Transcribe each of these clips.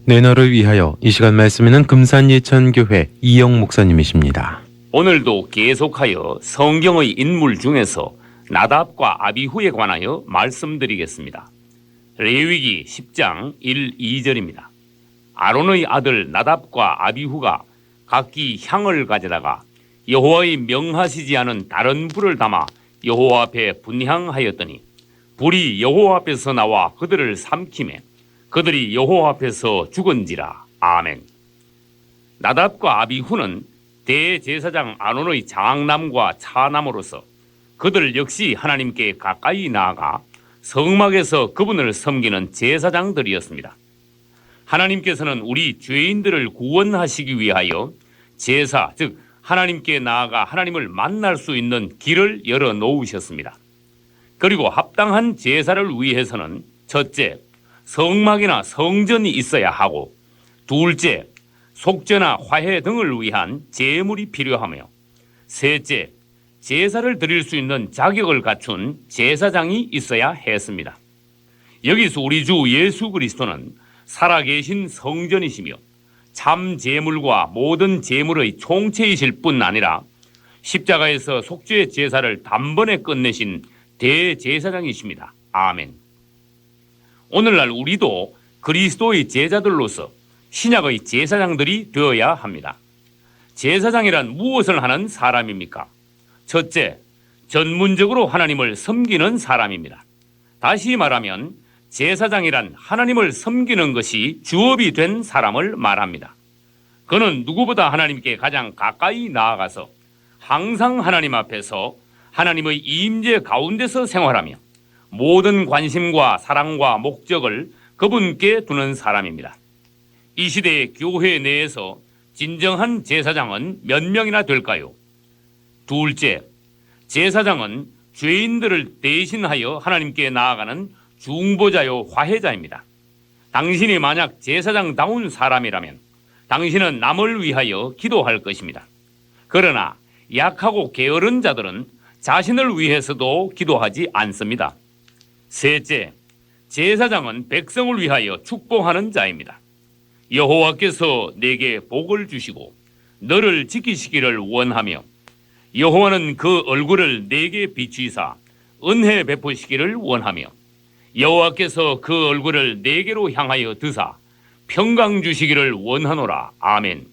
내 너를 위하여 이 시간 말씀에는 금산예천교회 이영 목사님이십니다. 오늘도 계속하여 성경의 인물 중에서 나답과 아비후에 관하여 말씀드리겠습니다. 레위기 10장 1, 2절입니다. 아론의 아들 나답과 아비후가 각기 향을 가져다가 여호와의 명하시지 않은 다른 불을 담아 여호와 앞에 분향하였더니 불이 여호와 앞에서 나와 그들을 삼키매 그들이 여호와 앞에서 죽은지라. 아멘. 나답과 아비후는 대제사장 아론의 장남과 차남으로서 그들 역시 하나님께 가까이 나아가 성막에서 그분을 섬기는 제사장들이었습니다. 하나님께서는 우리 죄인들을 구원하시기 위하여 제사, 즉 하나님께 나아가 하나님을 만날 수 있는 길을 열어 놓으셨습니다. 그리고 합당한 제사를 위해서는 첫째, 성막이나 성전이 있어야 하고, 둘째, 속죄나 화해 등을 위한 제물이 필요하며, 셋째, 제사를 드릴 수 있는 자격을 갖춘 제사장이 있어야 했습니다. 여기서 우리 주 예수 그리스도는 살아계신 성전이시며 참 제물과 모든 제물의 총체이실 뿐 아니라 십자가에서 속죄 제사를 단번에 끝내신 대제사장이십니다. 아멘. 오늘날 우리도 그리스도의 제자들로서 신약의 제사장들이 되어야 합니다. 제사장이란 무엇을 하는 사람입니까? 첫째, 전문적으로 하나님을 섬기는 사람입니다. 다시 말하면 제사장이란 하나님을 섬기는 것이 주업이 된 사람을 말합니다. 그는 누구보다 하나님께 가장 가까이 나아가서 항상 하나님 앞에서 하나님의 임재 가운데서 생활하며 모든 관심과 사랑과 목적을 그분께 두는 사람입니다. 이 시대의 교회 내에서 진정한 제사장은 몇 명이나 될까요? 둘째, 제사장은 죄인들을 대신하여 하나님께 나아가는 중보자요 화해자입니다. 당신이 만약 제사장다운 사람이라면 당신은 남을 위하여 기도할 것입니다. 그러나 약하고 게으른 자들은 자신을 위해서도 기도하지 않습니다. 셋째, 제사장은 백성을 위하여 축복하는 자입니다. 여호와께서 내게 복을 주시고 너를 지키시기를 원하며 여호와는 그 얼굴을 내게 비추이사 은혜 베푸시기를 원하며 여호와께서 그 얼굴을 내게로 향하여 드사 평강 주시기를 원하노라. 아멘.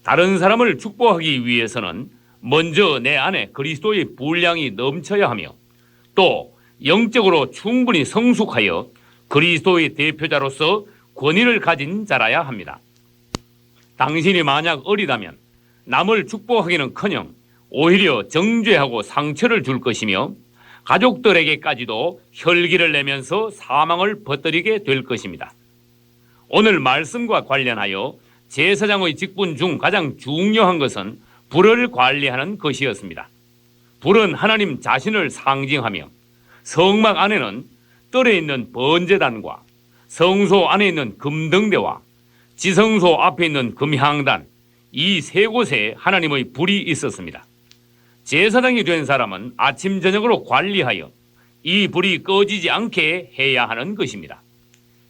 다른 사람을 축복하기 위해서는 먼저 내 안에 그리스도의 분량이 넘쳐야 하며 또 영적으로 충분히 성숙하여 그리스도의 대표자로서 권위를 가진 자라야 합니다. 당신이 만약 어리다면 남을 축복하기는커녕 오히려 정죄하고 상처를 줄 것이며 가족들에게까지도 혈기를 내면서 사망을 퍼뜨리게 될 것입니다. 오늘 말씀과 관련하여 제사장의 직분 중 가장 중요한 것은 불을 관리하는 것이었습니다. 불은 하나님 자신을 상징하며 성막 안에는 뜰에 있는 번제단과 성소 안에 있는 금등대와 지성소 앞에 있는 금향단, 이 세 곳에 하나님의 불이 있었습니다. 제사장이 된 사람은 아침 저녁으로 관리하여 이 불이 꺼지지 않게 해야 하는 것입니다.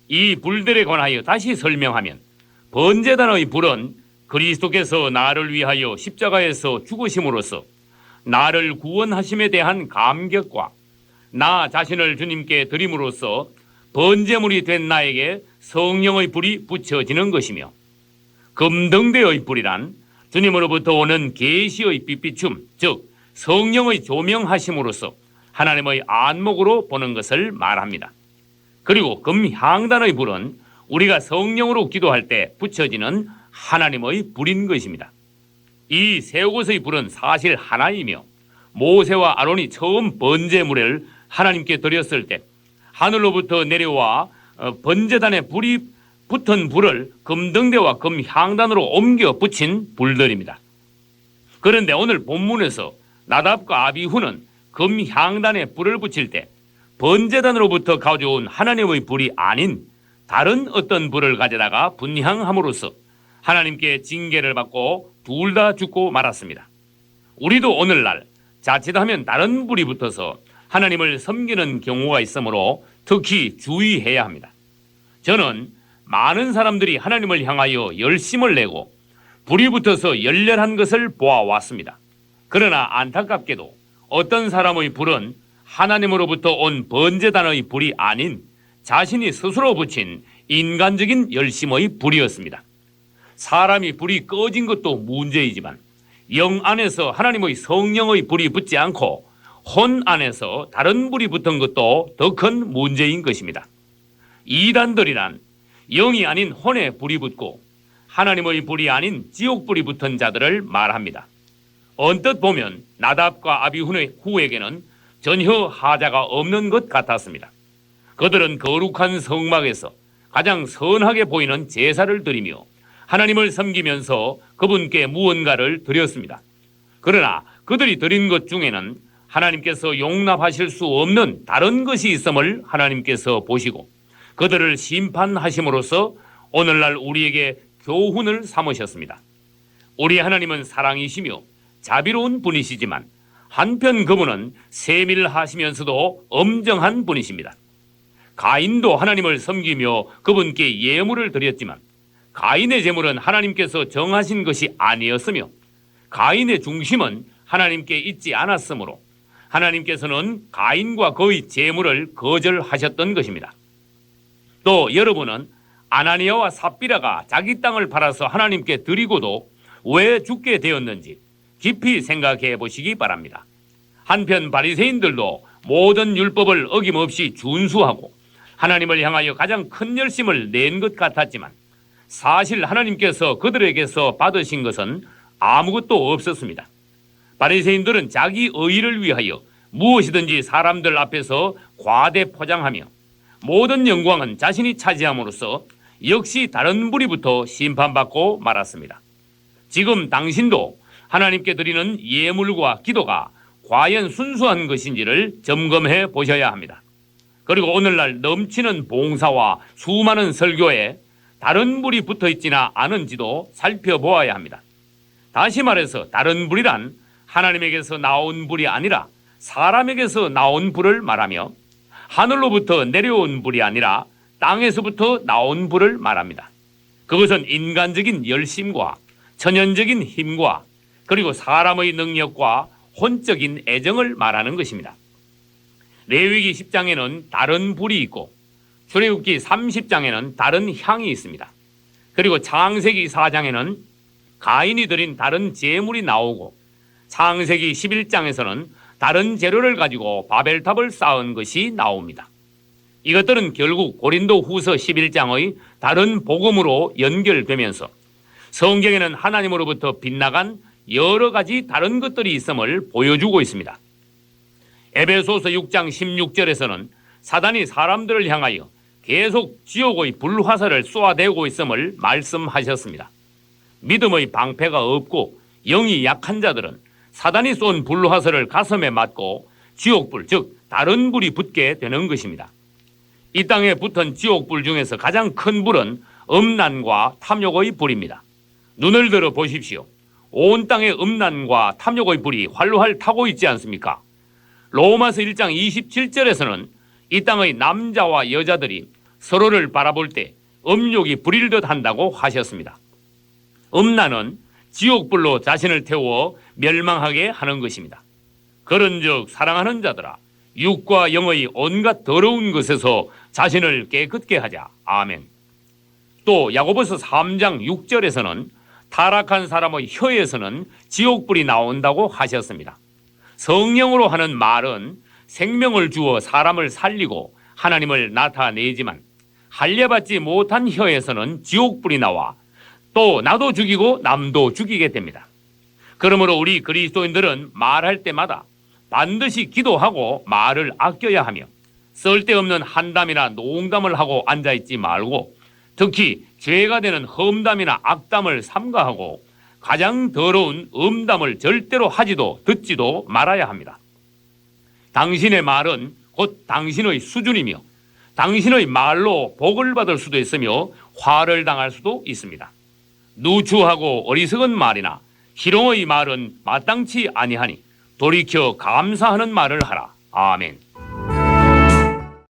이 불들에 관하여 다시 설명하면 번제단의 불은 그리스도께서 나를 위하여 십자가에서 죽으심으로써 나를 구원하심에 대한 감격과 나 자신을 주님께 드림으로써 번제물이 된 나에게 성령의 불이 붙여지는 것이며, 금등대의 불이란 주님으로부터 오는 계시의 빛비춤, 즉 성령의 조명하심으로써 하나님의 안목으로 보는 것을 말합니다. 그리고 금향단의 불은 우리가 성령으로 기도할 때 붙여지는 하나님의 불인 것입니다. 이 세 곳의 불은 사실 하나이며 모세와 아론이 처음 번제물을 하나님께 드렸을 때 하늘로부터 내려와 번제단에 불이 붙은 불을 금등대와 금향단으로 옮겨 붙인 불들입니다. 그런데 오늘 본문에서 나답과 아비후는 금향단에 불을 붙일 때 번제단으로부터 가져온 하나님의 불이 아닌 다른 어떤 불을 가져다가 분향함으로써 하나님께 징계를 받고 둘 다 죽고 말았습니다. 우리도 오늘날 자칫하면 다른 불이 붙어서 하나님을 섬기는 경우가 있으므로 특히 주의해야 합니다. 저는 많은 사람들이 하나님을 향하여 열심을 내고 불이 붙어서 열렬한 것을 보아왔습니다. 그러나 안타깝게도 어떤 사람의 불은 하나님으로부터 온 번제단의 불이 아닌 자신이 스스로 붙인 인간적인 열심의 불이었습니다. 사람이 불이 꺼진 것도 문제이지만 영 안에서 하나님의 성령의 불이 붙지 않고 혼 안에서 다른 불이 붙은 것도 더 큰 문제인 것입니다. 이단들이란 영이 아닌 혼에 불이 붙고 하나님의 불이 아닌 지옥불이 붙은 자들을 말합니다. 언뜻 보면 나답과 아비후에게는 전혀 하자가 없는 것 같았습니다. 그들은 거룩한 성막에서 가장 선하게 보이는 제사를 드리며 하나님을 섬기면서 그분께 무언가를 드렸습니다. 그러나 그들이 드린 것 중에는 하나님께서 용납하실 수 없는 다른 것이 있음을 하나님께서 보시고 그들을 심판하심으로써 오늘날 우리에게 교훈을 삼으셨습니다. 우리 하나님은 사랑이시며 자비로운 분이시지만 한편 그분은 세밀하시면서도 엄정한 분이십니다. 가인도 하나님을 섬기며 그분께 예물을 드렸지만 가인의 제물은 하나님께서 정하신 것이 아니었으며 가인의 중심은 하나님께 있지 않았으므로 하나님께서는 가인과 그의 제물을 거절하셨던 것입니다. 또 여러분은 아나니아와 삽비라가 자기 땅을 팔아서 하나님께 드리고도 왜 죽게 되었는지 깊이 생각해 보시기 바랍니다. 한편 바리새인들도 모든 율법을 어김없이 준수하고 하나님을 향하여 가장 큰 열심을 낸 것 같았지만 사실 하나님께서 그들에게서 받으신 것은 아무것도 없었습니다. 바리새인들은 자기 의의를 위하여 무엇이든지 사람들 앞에서 과대 포장하며 모든 영광은 자신이 차지함으로써 역시 다른 부리부터 심판받고 말았습니다. 지금 당신도 하나님께 드리는 예물과 기도가 과연 순수한 것인지를 점검해 보셔야 합니다. 그리고 오늘날 넘치는 봉사와 수많은 설교에 다른 불이 붙어 있지나 않은지도 살펴보아야 합니다. 다시 말해서 다른 불이란 하나님에게서 나온 불이 아니라 사람에게서 나온 불을 말하며 하늘로부터 내려온 불이 아니라 땅에서부터 나온 불을 말합니다. 그것은 인간적인 열심과 천연적인 힘과 그리고 사람의 능력과 혼적인 애정을 말하는 것입니다. 레위기 10장에는 다른 불이 있고 출애굽기 30장에는 다른 향이 있습니다. 그리고 창세기 4장에는 가인이 드린 다른 제물이 나오고 창세기 11장에서는 다른 재료를 가지고 바벨탑을 쌓은 것이 나옵니다. 이것들은 결국 고린도 후서 11장의 다른 복음으로 연결되면서 성경에는 하나님으로부터 빗나간 여러 가지 다른 것들이 있음을 보여주고 있습니다. 에베소서 6장 16절에서는 사단이 사람들을 향하여 계속 지옥의 불화살을 쏘아대고 있음을 말씀하셨습니다. 믿음의 방패가 없고 영이 약한 자들은 사단이 쏜 불화살을 가슴에 맞고 지옥불, 즉 다른 불이 붙게 되는 것입니다. 이 땅에 붙은 지옥불 중에서 가장 큰 불은 음란과 탐욕의 불입니다. 눈을 들어 보십시오. 온 땅에 음란과 탐욕의 불이 활활 타고 있지 않습니까? 로마서 1장 27절에서는 이 땅의 남자와 여자들이 서로를 바라볼 때 음욕이 부릴 듯 한다고 하셨습니다. 음란은 지옥불로 자신을 태워 멸망하게 하는 것입니다. 그런즉 사랑하는 자들아 육과 영의 온갖 더러운 것에서 자신을 깨끗게 하자. 아멘. 또 야고보서 3장 6절에서는 타락한 사람의 혀에서는 지옥불이 나온다고 하셨습니다. 성령으로 하는 말은 생명을 주어 사람을 살리고 하나님을 나타내지만 할례받지 못한 혀에서는 지옥불이 나와 또 나도 죽이고 남도 죽이게 됩니다. 그러므로 우리 그리스도인들은 말할 때마다 반드시 기도하고 말을 아껴야 하며 쓸데없는 한담이나 농담을 하고 앉아있지 말고 특히 죄가 되는 험담이나 악담을 삼가하고 가장 더러운 음담을 절대로 하지도 듣지도 말아야 합니다. 당신의 말은 곧 당신의 수준이며 당신의 말로 복을 받을 수도 있으며 화를 당할 수도 있습니다. 누추하고 어리석은 말이나 희롱의 말은 마땅치 아니하니 돌이켜 감사하는 말을 하라. 아멘.